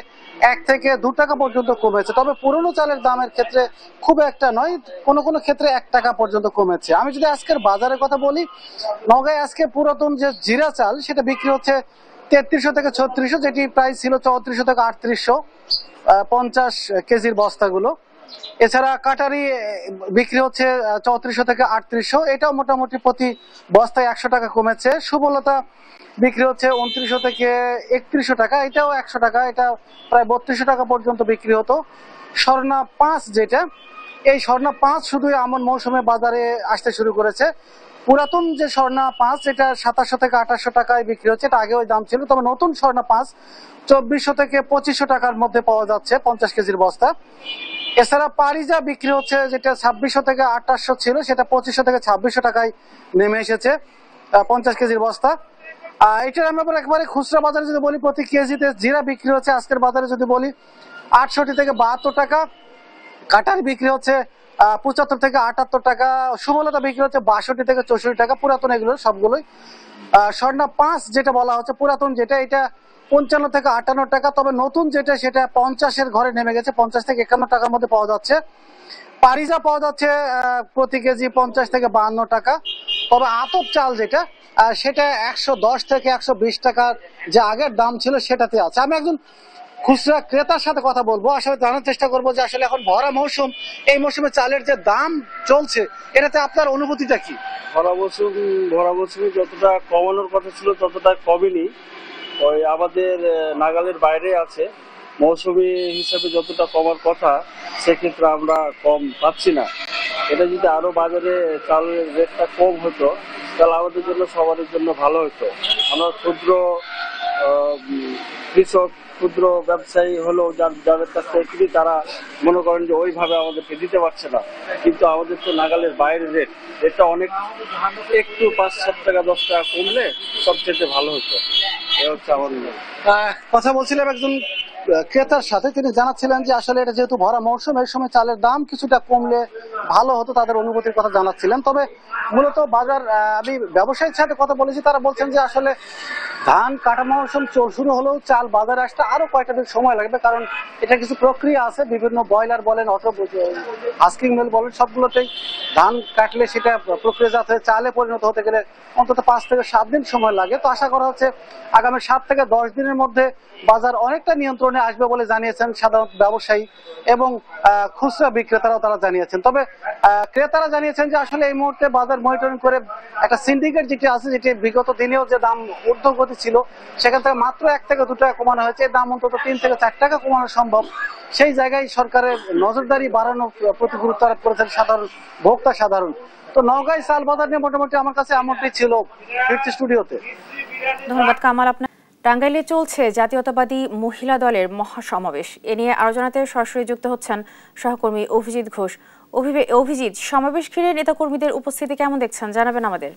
1 থেকে 2 টাকা পর্যন্ত কমেছে। তবে পুরনো চালের দামের ক্ষেত্রে খুব একটা নয়, কোনো কোনো ক্ষেত্রে 1 টাকা পর্যন্ত কমেছে। আমি যদি আজকের বাজারের কথা বলি, নওগাঁয় আজকে পুরাতন যে জিরা চাল সেটা বিক্রি হচ্ছে 3300 থেকে 3600, যেটি প্রাইস ছিল 3400 থেকে 3800 50 কেজির বস্তাগুলো। এছাড়া কাটারি বিক্রি হচ্ছে 3400 থেকে 3800, এটাও মোটামুটি প্রতি বস্তায় 100 টাকা কমেছে। সুবলতা বিক্রি হচ্ছে 2900 থেকে 3100 টাকা, এটাও 100 টাকা, এটা প্রায় 3200 টাকা পর্যন্ত বিক্রি হতো। স্বর্ণা 5 যেটা, এই স্বর্ণা 5 শুধু আমন মৌসুমে বাজারে আসতে শুরু করেছে। পুরাতন যে স্বর্ণা 5 এটা 2700 থেকে 2800 টাকায় বিক্রি হচ্ছে, এটা আগে ওই দাম ছিল। তবে নতুন স্বর্ণা 5 2400 থেকে 2500 টাকার মধ্যে পাওয়া যাচ্ছে 50 কেজির বস্তা। এছাড়া পারিজা বিক্রি হচ্ছে, যেটা 2600 থেকে 2800 ছিল, সেটা 2500 থেকে 2600 টাকায় নেমে এসেছে 50 কেজির বস্তা। এটার আমি আবার একবারে খুচরা বাজারে যদি বলি, প্রতি কেজিতে জিরা বিক্রি হচ্ছে আজকের বাজারে যদি বলি 68 থেকে 72 টাকা, কাটার বিক্রি হচ্ছে 75 থেকে 78 টাকা, সুবলতা বিক্রি হচ্ছে 62 থেকে 64 টাকা। পুরাতন এগুলো সবগুলোই। স্বর্ণা 5 যেটা বলা হচ্ছে পুরাতন যেটা, এটা 55 থেকে 58 টাকা, তবে নতুন যেটা সেটা 50-এর ঘরে নেমে গেছে, 50 থেকে 51 টাকার মধ্যে পাওয়া যাচ্ছে। পারিজা পাওয়া যাচ্ছে প্রতি কেজি 50 থেকে 52 টাকা। তবে আতপ চাল যেটা, সেটা 110 থেকে 120 টাকার যে আগের দাম ছিল সেটাতে আছে। আমি একজন খুচরা ক্রেতার সাথে কথা বলবো, আসলে জানার চেষ্টা করবো যে আসলে এখন ভরা মৌসুম, এই মৌসুমে চালের যে দাম চলছে এটাতে আপনার অনুভূতিটা কি? ভরা মৌসুমে যতটা কমানোর কথা ছিল ততটা কমেনি, ওই আমাদের নাগালের বাইরে আছে। মৌসুমি হিসাবে যতটা কমার কথা সেক্ষেত্রে আমরা কম পাচ্ছি না। এটা যদি আরো বাজারে চালের রেটটা কম হতো তাহলে আমাদের জন্য সবার জন্য ভালো হতো। আমরা ক্ষুদ্র কৃষক, ক্ষুদ্র ব্যবসায়ী হলো যাদের কাছ থেকে কিনি, তারা মনে করেন যে ওইভাবে আমাদেরকে দিতে পারছে না। কিন্তু আমাদের তো নাগালের বাইরের রেটটা অনেক, একটু 5-7 টাকা 10 টাকা কমলে সবচেয়ে ভালো হতো। এটা হচ্ছে আমার কথা বলছিলাম একজন ক্রেতার সাথে, তিনি জানাচ্ছিলেন যে আসলে এটা যেহেতু ভরা মৌসুম, এই সময় চালের দাম কিছুটা কমলে ভালো হতো, তাদের অনুভূতির কথা জানাচ্ছিলেন। তবে মূলত বাজার, আমি ব্যবসায়ীর সাথে কথা বলেছি, তারা বলছেন যে আসলে ধান কাটা মৌসুম শুরু হলেও চাল বাজারে আসতে আরো কয়েকটা দিন সময় লাগবে, কারণ এটা কিছু প্রক্রিয়া আছে। বিভিন্ন বয়লার বলেন অথবা হাস্কিং মিল বলেন, সবগুলোতেই ধান কাটলে সেটা প্রক্রিয়াজাত হয়ে চালে পরিণত হতে গেলে অন্তত 5 থেকে 7 দিন সময় লাগে। তো আশা করা হচ্ছে আগামী 7 থেকে 10 দিনের মধ্যে বাজার অনেকটা নিয়ন্ত্রণে আসবে বলে জানিয়েছেন সাধারণ ব্যবসায়ী এবং খুচরা বিক্রেতারাও তারা জানিয়েছেন। তবে ক্রেতারা জানিয়েছেন যে আসলে এই মুহূর্তে বাজার মনিটরিং করে একটা সিন্ডিকেট যেটি আছে, যেটি বিগত দিনেও যে দাম ঊর্ধ্বগতি ছিল সেখান থেকে মাত্র 1 থেকে 2 টাকা কমানো হয়েছে, দাম অন্তত 3 থেকে 4 টাকা কমানো সম্ভব। সেই জায়গায় সরকারের নজরদারি বাড়ানোর প্রতি গুরুত্ব আরোপ করেছেন ভোক্তা সাধারণ। তো নওগাঁয় চাল বাজার নিয়ে মোটামুটি আমার কাছে এমনটাই ছিল। ফিরছি স্টুডিওতে। ধন্যবাদ কামাল আপনার। টাঙ্গাইলে চলছে জাতীয়তাবাদী মহিলা দলের মহাসমাবেশ। এ নিয়ে আরো জানাতে সরাসরি যুক্ত হচ্ছেন সহকর্মী অভিজিৎ ঘোষ। অভিজিৎ, সমাবেশ ঘিরে নেতাকর্মীদের উপস্থিতি কেমন দেখছেন, জানাবেন আমাদের।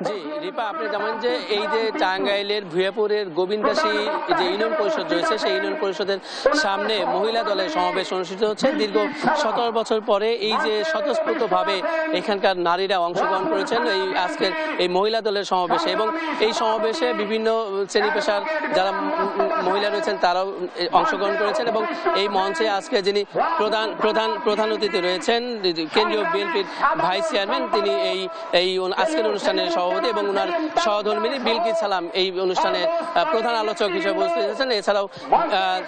জি রিপা, আপনি জানেন যে এই যে টাঙ্গাইলের ভুয়াপুরের গোবিন্দাসী যে ইউনিয়ন পরিষদ রয়েছে, সেই ইউনিয়ন পরিষদের সামনে মহিলা দলের সমাবেশ অনুষ্ঠিত হচ্ছে। দীর্ঘ 17 বছর পরে এই যে স্বতঃস্ফূর্তভাবে এখানকার নারীরা অংশগ্রহণ করেছেন এই আজকের এই মহিলা দলের সমাবেশে, এবং এই সমাবেশে বিভিন্ন শ্রেণী পেশার যারা মহিলা রয়েছেন তারাও অংশগ্রহণ করেছেন। এবং এই মঞ্চে আজকে যিনি প্রধান অতিথি রয়েছেন কেন্দ্রীয় বিএনপির ভাইস চেয়ারম্যান, তিনি এই আজকের অনুষ্ঠানের এবং ওনার সহধর্মিনী বিলকিস সালাম এই অনুষ্ঠানে প্রধান আলোচক হিসেবে উপস্থিত হয়েছেন। এছাড়াও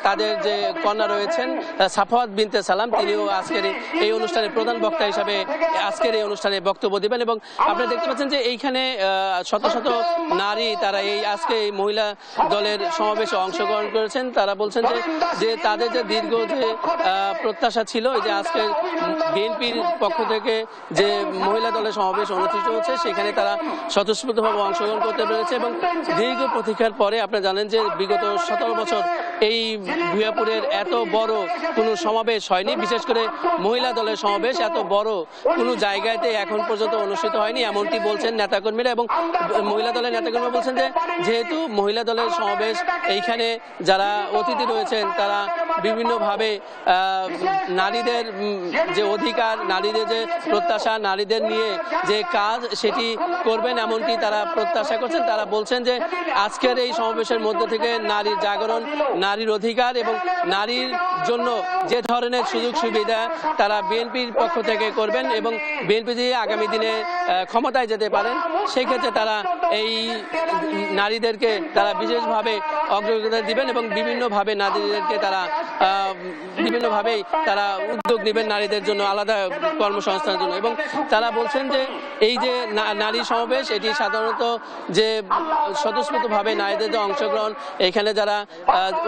তাদের যে কন্যা রয়েছেন সাফওয়াত বিনতে সালাম, তিনিও আজকের এই অনুষ্ঠানে প্রধান বক্তা হিসাবে আজকের এই অনুষ্ঠানে বক্তব্য দিবেন। এবং আপনারা দেখতে পাচ্ছেন যে এইখানে শত শত নারী তারা এই আজকে এই মহিলা দলের সমাবেশে অংশগ্রহণ করেছেন। তারা বলছেন যে তাদের যে দীর্ঘ যে প্রত্যাশা ছিল, এই যে আজকে বিএনপির পক্ষ থেকে যে মহিলা দলের সমাবেশ অনুষ্ঠিত হচ্ছে সেখানে তারা স্বতঃস্ফূর্তভাবে অংশগ্রহণ করতে পেরেছে। এবং দীর্ঘ প্রতীক্ষার পরে আপনারা জানেন যে বিগত 17 বছর এই ভুয়াপুরের এত বড় কোনো সমাবেশ হয়নি, বিশেষ করে মহিলা দলের সমাবেশ এত বড় কোনো জায়গাতে এখন পর্যন্ত অনুষ্ঠিত হয়নি, এমনটি বলছেন নেতাকর্মীরা। এবং মহিলা দলের নেতাকর্মীরা বলছেন যে যেহেতু মহিলা দলের সমাবেশ, এইখানে যারা অতিথি রয়েছেন তারা বিভিন্নভাবে নারীদের যে অধিকার, নারীদের যে প্রত্যাশা, নারীদের নিয়ে যে কাজ সেটি করবেন, এমনটি তারা প্রত্যাশা করছেন। তারা বলছেন যে আজকের এই সমাবেশের মধ্য থেকে নারীর জাগরণ, নারীর অধিকার এবং নারীর জন্য যে ধরনের সুযোগ সুবিধা তারা বিএনপির পক্ষ থেকে করবেন এবং বিএনপি যদি আগামী দিনে ক্ষমতায় যেতে পারেন সেই ক্ষেত্রে তারা এই নারীদেরকে তারা বিশেষভাবে অগ্রাধিকার দিবেন এবং বিভিন্নভাবে নারীদেরকে তারা বিভিন্নভাবেই তারা উদ্যোগ নেবেন নারীদের জন্য আলাদা কর্মসংস্থানের জন্য। এবং তারা বলছেন যে এই যে নারী সমাবেশ এটি সাধারণত যে স্বতঃস্ফূর্তভাবে নারীদের অংশগ্রহণ, এখানে যারা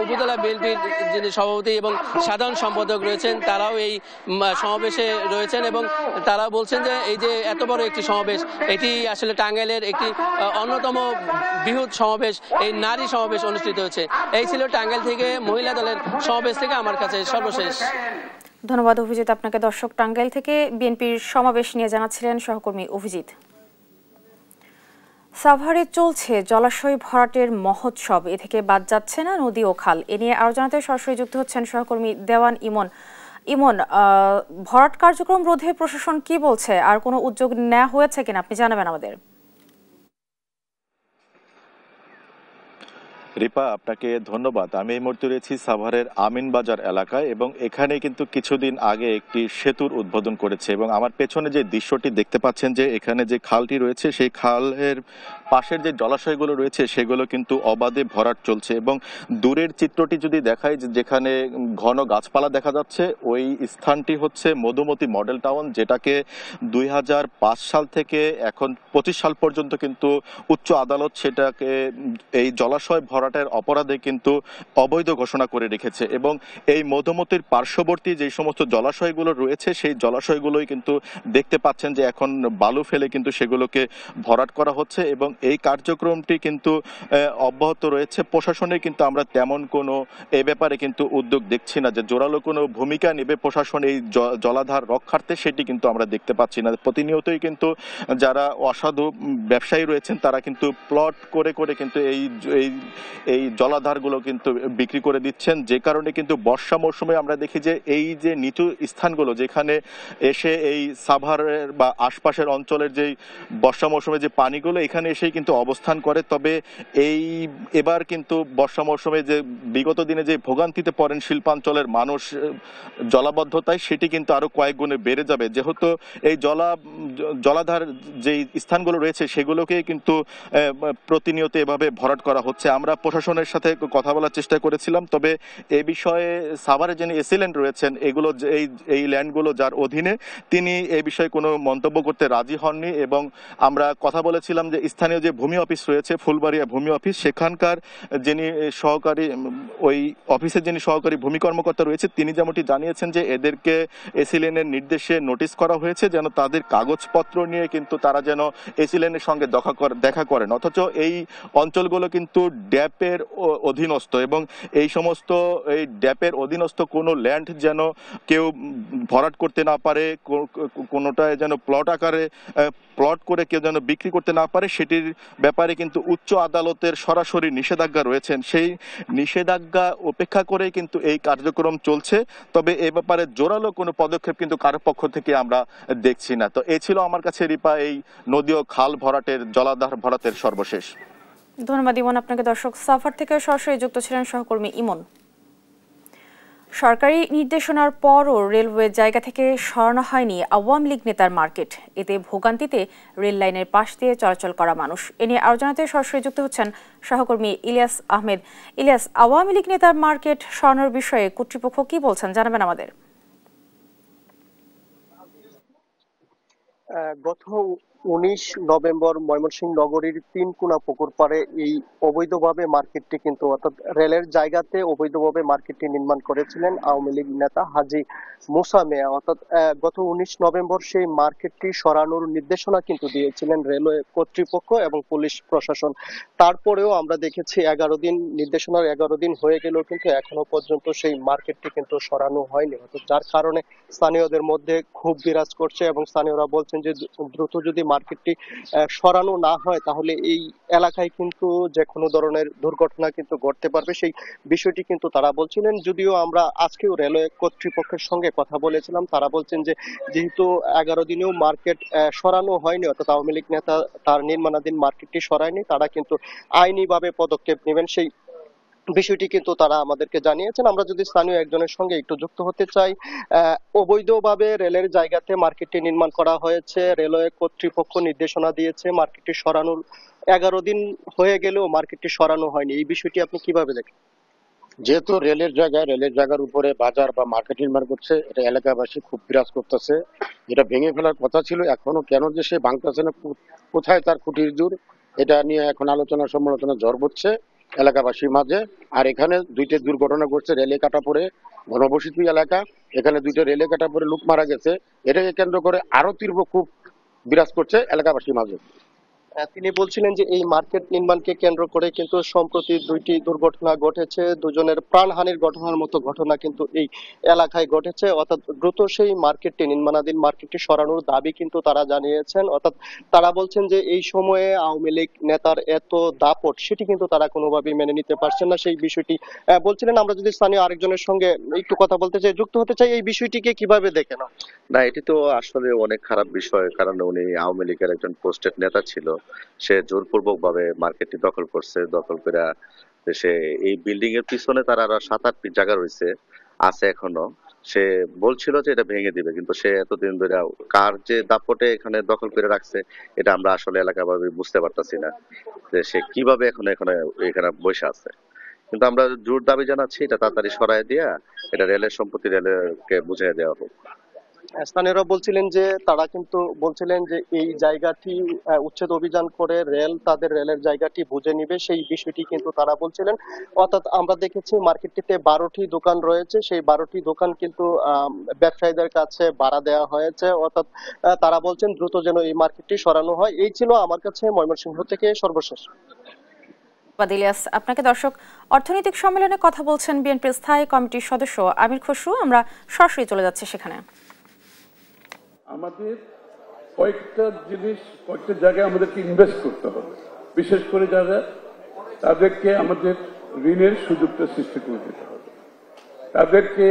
উপজেলা বিএনপির যিনি সভাপতি এবং সাধারণ সম্পাদক রয়েছেন তারাও এই সমাবেশে রয়েছেন এবং তারা বলছেন যে এই যে এত বড় একটি সমাবেশ এটি আসলে টাঙ্গাইলের একটি অন্যতম বৃহৎ সমাবেশ, এই নারী সমাবেশ অনুষ্ঠিত হয়েছে। এই ছিল টাঙ্গাইল থেকে মহিলা দলের সমাবেশ থেকে আমার কাছে সর্বশেষ। ধন্যবাদ অভিজিৎ আপনাকে। দর্শক, টাঙ্গাইল থেকে বিএনপির সমাবেশ নিয়ে জানাচ্ছিলেন সহকর্মী অভিজিৎ। সাভারে চলছে জলাশয় ভরাটের মহোৎসব, এ থেকে বাদ যাচ্ছে না নদী ও খাল। এ নিয়ে আরো জানাতে সরাসরি যুক্ত হচ্ছেন সহকর্মী দেওয়ান ইমন। ইমন, ভরাট কার্যক্রম রোধে প্রশাসন কি বলছে, আর কোনো উদ্যোগ নেওয়া হয়েছে কিনা আপনি জানাবেন আমাদের। রিপা, আপনাকে ধন্যবাদ। আমি এই মুহূর্তে রয়েছি সাভারের আমিনবাজার এলাকায় এবং এখানে কিন্তু কিছুদিন আগে একটি সেতুর উদ্বোধন করেছে এবং আমার পেছনে যে দৃশ্যটি দেখতে পাচ্ছেন যে এখানে যে খালটি রয়েছে সেই খালের পাশের যে জলাশয়গুলো রয়েছে সেগুলো কিন্তু অবাধে ভরাট চলছে এবং দূরের চিত্রটি যদি দেখাই যেখানে ঘন গাছপালা দেখা যাচ্ছে ওই স্থানটি হচ্ছে মধুমতি মডেল টাউন, যেটাকে 2005 সাল থেকে এখন 25 সাল পর্যন্ত কিন্তু উচ্চ আদালত সেটাকে এই জলাশয় ভরাটের অপরাধে কিন্তু অবৈধ ঘোষণা করে রেখেছে এবং এই মধুমতির পার্শ্ববর্তী যে সমস্ত জলাশয়গুলো রয়েছে সেই জলাশয়গুলোই কিন্তু দেখতে পাচ্ছেন যে এখন বালু ফেলে কিন্তু সেগুলোকে ভরাট করা হচ্ছে এবং এই কার্যক্রমটি কিন্তু অব্যাহত রয়েছে। প্রশাসনে কিন্তু আমরা তেমন কোনো এ ব্যাপারে কিন্তু উদ্যোগ দেখছি না যে জোরালো কোনো ভূমিকা নেবে প্রশাসন এই জলাধার রক্ষার্থে, সেটি কিন্তু আমরা দেখতে পাচ্ছি না। প্রতিনিয়তই কিন্তু যারা অসাধু ব্যবসায়ী রয়েছেন তারা কিন্তু প্লট করে করে কিন্তু এই জলাধারগুলো কিন্তু বিক্রি করে দিচ্ছেন, যে কারণে কিন্তু বর্ষা মৌসুমে আমরা দেখি যে এই যে নিচু স্থানগুলো যেখানে এসে এই সাভারের বা আশপাশের অঞ্চলের যেই বর্ষা মৌসুমে যে পানিগুলো এখানে এসেই কিন্তু অবস্থান করে। তবে এবার কিন্তু বর্ষা মৌসুমে যে বিগত দিনে যে ভোগান্তিতে পড়েন শিল্পাঞ্চলের মানুষ জলাবদ্ধতায়, সেটি কিন্তু আরো কয়েক গুণে বেড়ে যাবে, যেহেতু এই জলাধার যেই স্থানগুলো রয়েছে সেগুলোকে কিন্তু প্রতিনিয়ত এভাবে ভরাট করা হচ্ছে। আমরা প্রশাসনের সাথে কথা বলার চেষ্টা করেছিলাম, তবে এই বিষয়ে সাভারে যিনি এসিল্যান্ড রয়েছেন এগুলো এই ল্যান্ডগুলো যার অধীনে তিনি এই বিষয়ে কোনো মন্তব্য করতে রাজি হননি এবং আমরা কথা বলেছিলাম যে স্থানীয় যে ভূমি অফিস রয়েছে ফুলবাড়িয়া ভূমি অফিস, সেখানকার যিনি সহকারী ওই অফিসের যিনি সহকারী ভূমি কর্মকর্তা রয়েছে তিনি যেমনটি জানিয়েছেন যে এদেরকে এসিল্যান্ডের নির্দেশে নোটিশ করা হয়েছে যেন তাদের কাগজপত্র নিয়ে কিন্তু তারা যেন এসিল্যান্ডের সঙ্গে দেখা করেন, অথচ এই অঞ্চলগুলো কিন্তু ড্যাপের অধীনস্থ এবং এই সমস্ত এই ড্যাপের অধীনস্থ কোনো ল্যান্ড যেন কেউ ভরাট করতে না পারে, কোনোটায় যেন প্লট আকারে প্লট করে কেউ যেন বিক্রি করতে না পারে, সেটির ব্যাপারে কিন্তু উচ্চ আদালতের সরাসরি নিষেধাজ্ঞা রয়েছেন। সেই নিষেধাজ্ঞা উপেক্ষা করে কিন্তু এই কার্যক্রম চলছে, তবে এ ব্যাপারে জোরালো কোনো পদক্ষেপ কিন্তু কারো পক্ষ থেকে আমরা দেখছি না। তো এ ছিল আমার কাছে রিপা এই নদী ও খাল ভরাটের জলাধার ভরাটের সর্বশেষ। ধন্যবাদ ইমন আপনাকে। দর্শক, সাভার থেকে সরাসরি যুক্ত ছিলেন সহকর্মী ইমন। সরকারি নির্দেশনার পরও রেলওয়ে জায়গা থেকে সরানো হয়নি আওয়ামী লীগ নেতার মার্কেট, এতে ভোগান্তিতে রেল লাইনের পাশ দিয়ে চলাচল করা মানুষ। এ নিয়ে আরো জানাতে সরাসরি যুক্ত হচ্ছেন সহকর্মী ইলিয়াস আহমেদ। ইলিয়াস, আওয়ামী লীগ নেতার মার্কেট সরানোর বিষয়ে কর্তৃপক্ষ কি বলছেন জানাবেন আমাদের। গত 19 নভেম্বর ময়মনসিংহ নগরীর তিনকুনা পুকুর পাড়ে এই অবৈধভাবে মার্কেটটি কিন্তু অর্থাৎ রেলের জায়গাতে অবৈধভাবে মার্কেটটি নির্মাণ করেছিলেন আওয়ামী লীগ নেতা হাজী মুসা মিয়া। অর্থাৎ গত 19 নভেম্বর সেই মার্কেটটি সরানোর নির্দেশনা কিন্তু দিয়েছিলেন রেলওয়ে কর্তৃপক্ষ এবং পুলিশ প্রশাসন। তারপরেও আমরা দেখেছি 11 দিন নির্দেশনার 11 দিন হয়ে গেলেও কিন্তু এখনো পর্যন্ত সেই মার্কেটটি কিন্তু সরানো হয়নি, যার কারণে স্থানীয়দের মধ্যে ক্ষোভ বিরাজ করছে এবং স্থানীয়রা বলছেন যে দ্রুত যদি মার্কেটটি সরানো না হয় তাহলে এই এলাকায় কিন্তু যে কোনো ধরনের দুর্ঘটনা কিন্তু ঘটতে পারবে, সেই বিষয়টি কিন্তু তারা বলছিলেন। যদিও আমরা আজকেও রেলওয়ে কর্তৃপক্ষের সঙ্গে কথা বলেছিলাম, তারা বলছেন যে যেহেতু 11 দিনেও মার্কেট সরানো হয়নি, অর্থাৎ আওয়ামী লীগ নেতা তার নির্মাণাধীন মার্কেটটি সরায়নি, তারা কিন্তু আইনিভাবে পদক্ষেপ নেবেন, সেই বিষয়টি কিন্তু তারা আমাদেরকে জানিয়েছেন। আমরা যদি স্থানীয় একজনের সঙ্গে একটু যুক্ত হতে চাই, অবৈধভাবে রেলের জায়গাতে মার্কেটটি নির্মাণ করা হয়েছে, রেলওয়ে কর্তৃপক্ষ নির্দেশনা দিয়েছে মার্কেটটি সরানোর, 11 দিন হয়ে গেলেও মার্কেটটি সরানো হয়নি, এই বিষয়টি আপনি কিভাবে দেখেন? যেহেতু রেলের জায়গার উপরে বাজার বা মার্কেট নির্মাণ করছে, এটা এলাকাবাসী খুব বিরাজ করতেছে। এটা ভেঙে ফেলার কথা ছিল, এখনো কেন যে সে ভাঙতেছে না, কোথায় তার খুঁটির জোর, এটা নিয়ে এখন আলোচনা সমালোচনা ঝড় পড়ছে এলাকাবাসীর মাঝে। আর এখানে দুইটা দুর্ঘটনা ঘটছে, রেলে কাটা পড়ে, ঘনবসতি এলাকা, এখানে দুইটা রেলে কাটা পড়ে লোক মারা গেছে, এটাকে কেন্দ্র করে আরো তীব্র খুব বিরাজ করছে এলাকাবাসীর মাঝে। তিনি বলছিলেন যে এই মার্কেট নির্মাণকে কেন্দ্র করে কিন্তু সম্প্রতি 2টি দুর্ঘটনা ঘটেছে, দুজনের প্রাণহানির ঘটনার মতো ঘটনা কিন্তু এই এলাকায় ঘটেছে। অর্থাৎ দ্রুত সেই মার্কেটটি, নির্মাণাধীন মার্কেটটি সরানোর দাবি কিন্তু তারা জানিয়েছেন। অর্থাৎ তারা বলছেন যে এই সময়ে আওয়ামী লীগ নেতার এত দাপট, সেটি কিন্তু তারা কোনোভাবেই মেনে নিতে পারছেন না, সেই বিষয়টি বলছিলেন। আমরা যদি স্থানীয় আরেকজনের সঙ্গে একটু কথা বলতে চাই, যুক্ত হতে চাই, এই বিষয়টিকে কিভাবে দেখেন? না, এটি তো আসলে অনেক খারাপ বিষয়, কারণ উনি আওয়ামী লীগের একজন পোস্টেড নেতা ছিল, সে জোরপূর্বক ভাবে মার্কেটটি দখল করছে। দখল করে সে এই বিল্ডিং এর পিছনে তার আরো 7-8 ফিট জায়গা রয়েছে, আছে এখনো। সে বলছিল যে এটা ভেঙে দিবে, কিন্তু সে এতদিন ধরে কার যে দাপটে এখানে দখল করে রাখছে, এটা আমরা আসলে এলাকাভাবে বুঝতে পারতাছি না যে সে কিভাবে এখানে বসে আছে। কিন্তু আমরা জোর দাবি জানাচ্ছি এটা তাড়াতাড়ি সরাই দিয়া এটা রেলের সম্পত্তি রেলকে বুঝিয়ে দেওয়া হোক। স্থানীয়রা বলছিলেন যে তারা কিন্তু বলছিলেন যে এই জায়গাটি উচ্ছেদ অভিযান করে রেল তাদের রেলের জায়গাটি বুঝে নিবে, সেই বিষয়টি কিন্তু তারা বলছিলেন। অর্থাৎ আমরা দেখেছি মার্কেটটিতে 12টি দোকান রয়েছে, সেই 12টি দোকান কিন্তু ব্যবসায়ীদের কাছে ভাড়া দেওয়া হয়েছে। অর্থাৎ তারা বলছেন দ্রুত যেন এই মার্কেটটি সরানো হয়। এই ছিল আমার কাছে ময়মনসিংহ থেকে সর্বশেষ। ইলিয়াস, আপনাকে। দর্শক, অর্থনৈতিক সম্মেলনে কথা বলছেন বিএনপির স্থায়ী কমিটির সদস্য আমির খসরু। আমরা সরাসরি চলে যাচ্ছি সেখানে। আমাদের কয়েকটা জায়গায় আমাদেরকে ইনভেস্ট করতে হবে, বিশেষ করে যারা, তাদেরকে আমাদের ঋণের সুযোগটা সৃষ্টি করে দিতে হবে, তাদেরকে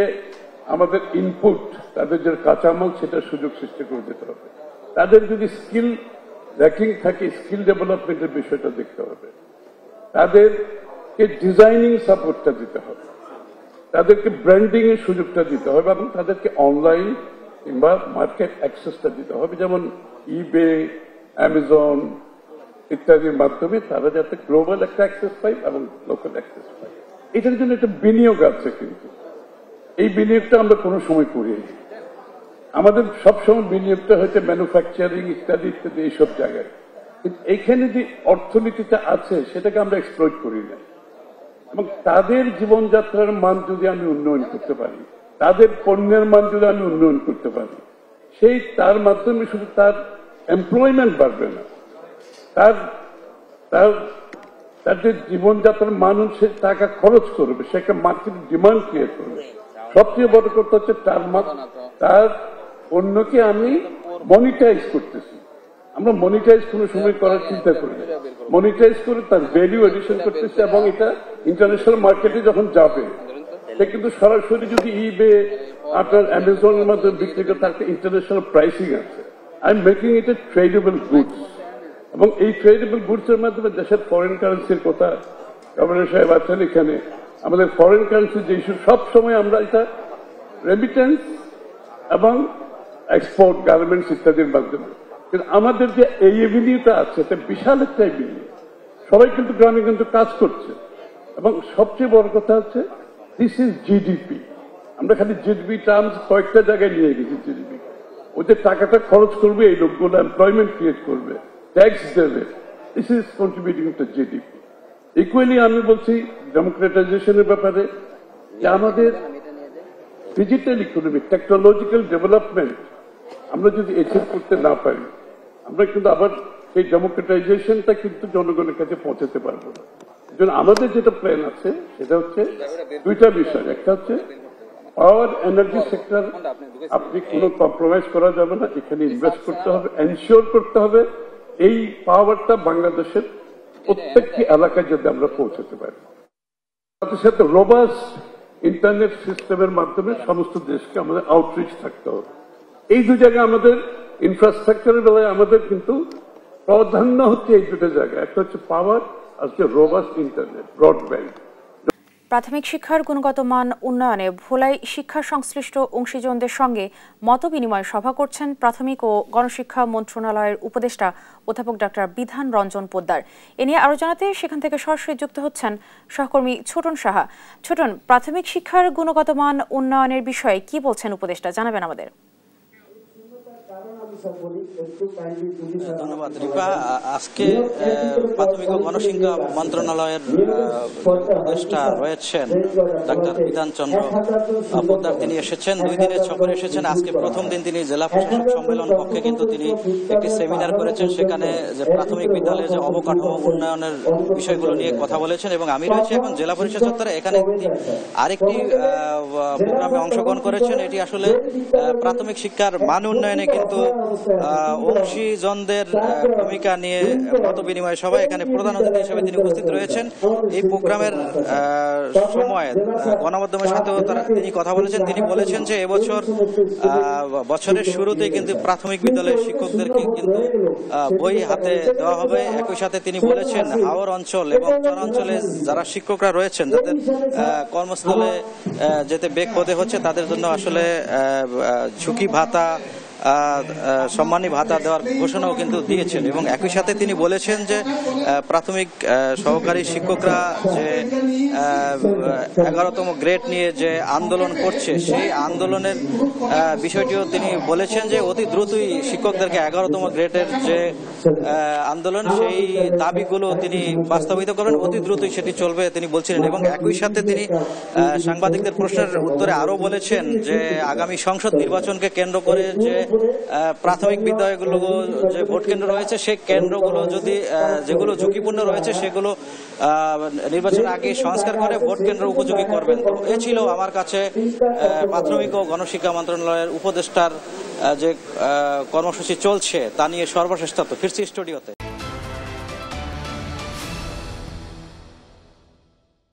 আমাদের ইনপুট, তাদের যে কাঁচামাল, সেটা সুযোগ সৃষ্টি করে দিতে হবে। তাদের যদি স্কিল র্যাঙ্কিং থাকে, স্কিল ডেভেলপমেন্টের বিষয়টা দেখতে হবে, তাদেরকে ডিজাইনিং সাপোর্টটা দিতে হবে, তাদেরকে ব্র্যান্ডিং এর সুযোগটা দিতে হবে, এবং তাদেরকে অনলাইন কিংবা মার্কেট অ্যাক্সেসটা দিতে হবে, যেমন ইবে, অ্যামাজন ইত্যাদির মাধ্যমে তারা যাতে গ্লোবাল একটা অ্যাক্সেস পায় এবং লোকাল অ্যাক্সেস পায়। এটার জন্য একটা বিনিয়োগ আছে, কিন্তু এই বিনিয়োগটা আমরা কোনো সময় করিনি। আমাদের সবসময় বিনিয়োগটা হচ্ছে ম্যানুফ্যাকচারিং ইত্যাদি ইত্যাদি এইসব জায়গায়, কিন্তু এইখানে যে অর্থনীতিটা আছে সেটাকে আমরা এক্সপ্লয়েট করি না। এবং তাদের জীবনযাত্রার মান যদি আমি উন্নয়ন করতে পারি, তাদের পণ্যের মান যদি আমি উন্নয়ন করতে পারি, তার মাধ্যমে শুধু তার এমপ্লয়মেন্ট বাড়বে না, তার যে জীবনযাত্রার মান, সে টাকা খরচ করবে, সে একটা মার্কেট ডিমান্ড ক্রিয়েট করবে। সবচেয়ে বড় কথা হচ্ছে তার পণ্যকে আমি মনিটাইজ করতেছি। আমরা মনিটাইজ কোনো সময় করার চিন্তা করি না, মনিটাইজ করে তার ভ্যালু এডিশন করতেছি, এবং এটা ইন্টারন্যাশনাল মার্কেটে যখন যাবে, সে কিন্তু সরাসরি যদি ইবে, আপনার অ্যামাজনের মাধ্যমে বিক্রি করে, তার ইন্টারন্যাশনাল প্রাইসিং আছে। I am making it A tradable goods, এবং এই ট্রেডেবল গুডস এর মাধ্যমে দেশের ফরেন কারেন্সির কথা গভর্নর সাহেব আছেন এখানে, আমাদের ফরেন কারেন্সির যে ইস্যু, সবসময় আমরা এটা রেমিটেন্স এবং এক্সপোর্ট, গার্মেন্টস ইত্যাদির মাধ্যমে। কিন্তু আমাদের যে এই এভিনিউটা আছে, এটা বিশাল একটা এভিনিউ, সবাই কিন্তু গ্রামে কিন্তু কাজ করছে। এবং সবচেয়ে বড় কথা হচ্ছে দিস ইজ জিডিপি। আমরা খালি জিডিপি টার্মস কয়েকটা জায়গায় নিয়ে গেছি। জিডিপি ওদের টাকাটা খরচ করবে, এই লোকগুলো এমপ্লয়মেন্ট ক্রিয়েট করবে, ট্যাক্স দেবে, this is contributing to GDP. Equally আমি বলছি ডেমোক্রেটাইজেশনের ব্যাপারে, যে আমাদের ডিজিটাল ইকোনমি, টেকনোলজিক্যাল ডেভেলপমেন্ট আমরা যদি অ্যাচিভ করতে না পারি, আমরা কিন্তু আবার এই ডেমোক্রেটাইজেশনটা কিন্তু জনগণের কাছে পৌঁছাতে পারবো না। এই জন্য আমাদের যেটা প্ল্যান আছে সেটা হচ্ছে দুইটা বিষয়। একটা হচ্ছে পাওয়ার এনার্জি সেক্টর আপনি কোনো কম্প্রোমাইজ করা যাবে না, এখানে ইনভেস্ট করতে হবে, এনশিওর করতে হবে এই পাওয়ারটা বাংলাদেশের প্রত্যেকটি এলাকায় যদি আমরা পৌঁছাতে পারি। সাথে সাথে রোবাস্ট ইন্টারনেট সিস্টেমের মাধ্যমে সমস্ত দেশকে আমাদের আউটরিচ থাকতে হবে। এই দু জায়গায় আমাদের ইনফ্রাস্ট্রাকচারের বেলায় আমাদের কিন্তু প্রাধান্য হচ্ছে এই দুটো জায়গা, একটা হচ্ছে পাওয়ার আর হচ্ছে রোবাস্ট ইন্টারনেট ব্রডব্যান্ড। প্রাথমিক শিক্ষার গুণগত মান উন্নয়নে ভোলায় শিক্ষা সংশ্লিষ্ট অংশীজনদের সঙ্গে মতবিনিময় সভা করছেন প্রাথমিক ও গণশিক্ষা মন্ত্রণালয়ের উপদেষ্টা অধ্যাপক ডক্টর বিধান রঞ্জন পোদ্দার। এ নিয়ে আরও জানাতে সেখান থেকে সরাসরি যুক্ত হচ্ছেন সহকর্মী ছোটন সাহা। ছোটন, প্রাথমিক শিক্ষার গুণগত মান উন্নয়নের বিষয়ে কি বলছেন উপদেষ্টা, জানাবেন আমাদের। ধন্যবাদ রিপা। আজকে প্রাথমিক ও গণশিক্ষা মন্ত্রণালয়ের উপদেষ্টা রয়েছেন ডাক্তার বিধান চন্দ্র পোদ্দার। তিনি এসেছেন 2 দিনের সফরে এসেছেন। আজকে প্রথম দিন তিনি জেলা প্রশাসক সম্মেলন কক্ষে কিন্তু তিনি একটি সেমিনার করেছেন, সেখানে যে প্রাথমিক বিদ্যালয়ে যে অবকাঠামো উন্নয়নের বিষয়গুলো নিয়ে কথা বলেছেন। এবং আমি রয়েছে এখন জেলা পরিষদ চত্বরে, এখানে আরেকটি প্রোগ্রামে অংশগ্রহণ করেছেন। এটি আসলে প্রাথমিক শিক্ষার মান উন্নয়নে কিন্তু অংশীজনদের ভূমিকা নিয়ে মত বিনিময় সভা, এখানে প্রধান অতিথি হিসেবে তিনি উপস্থিত রয়েছেন। এই প্রোগ্রামের সময় গণমাধ্যমের সাথেও তিনি কথা বলেছেন। তিনি বলেছেন যে এবছর বছরের শুরুতেই কিন্তু প্রাথমিক বিদ্যালয়ের শিক্ষকদেরকে কিন্তু বই হাতে দেওয়া হবে। একই সাথে তিনি বলেছেন হাওর অঞ্চল এবং চরাঞ্চলে যারা শিক্ষকরা রয়েছেন, যাদের কর্মস্থলে যেতে বেগ হতে হচ্ছে, তাদের জন্য আসলে ঝুঁকি ভাতা, সম্মানী ভাতা দেওয়ার ঘোষণাও কিন্তু দিয়েছেন। এবং একই সাথে তিনি বলেছেন যে প্রাথমিক সহকারী শিক্ষকরা যে 11তম গ্রেড নিয়ে যে আন্দোলন করছে, সেই আন্দোলনের বিষয়টিও তিনি বলেছেন যে অতি দ্রুতই শিক্ষকদেরকে 11তম গ্রেডের যে আন্দোলন, সেই দাবিগুলো তিনি বাস্তবায়িত করবেন, অতি দ্রুতই সেটি চলবে তিনি বলছিলেন। এবং একই সাথে তিনি সাংবাদিকদের প্রশ্নের উত্তরে আরও বলেছেন যে আগামী সংসদ নির্বাচনকে কেন্দ্র করে যে প্রাথমিক বিদ্যালয়গুলো যে ভোট কেন্দ্র রয়েছে, সেই কেন্দ্রগুলো যদি যেগুলো ঝুঁকিপূর্ণ রয়েছে সেগুলো নির্বাচন আগে সংস্কার করে ভোট কেন্দ্র উপযোগী করবেন। তো এ ছিল আমার কাছে প্রাথমিক ও গণশিক্ষা মন্ত্রণালয়ের উপদেষ্টার যে কর্মসূচি চলছে তা নিয়ে সর্বশেষ তথ্য। ফিরছি স্টুডিওতে।